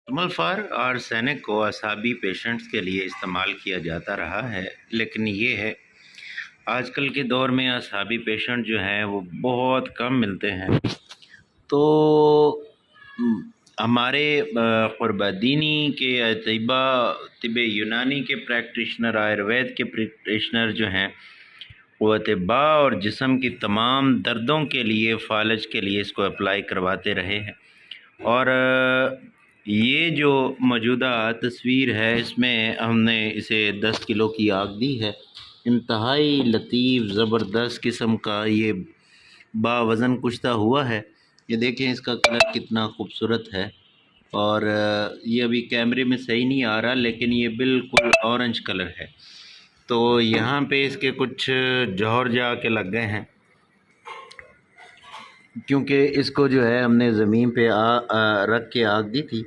अमलफार arsenic को असाबी patients के लिए इस्तेमाल किया जाता रहा है, लेकिन ये है आजकल के दौर में असाबी पेशेंट जो हैं वो बहुत कम मिलते हैं। तो हमारे क़ुरबादीनी के अतिबा तिब यूनानी के प्रैक्टिशनर, आयुर्वेद के प्रैक्टिशनर जो हैं वो अतिबा और जिस्म की तमाम दर्दों के लिए, फालज के लिए इसको अप्लाई करवाते रहे हैं। और ये जो मौजूदा तस्वीर है इसमें हमने इसे 10 किलो की आग दी है। इंतहाई लतीफ़ ज़बरदस्त किस्म का ये बावज़न कुश्ता हुआ है। ये देखें इसका कलर कितना खूबसूरत है, और ये अभी कैमरे में सही नहीं आ रहा, लेकिन ये बिल्कुल ऑरेंज कलर है। तो यहाँ पे इसके कुछ जौहर जा के लग गए हैं, क्योंकि इसको जो है हमने ज़मीन पे रख के आग दी थी।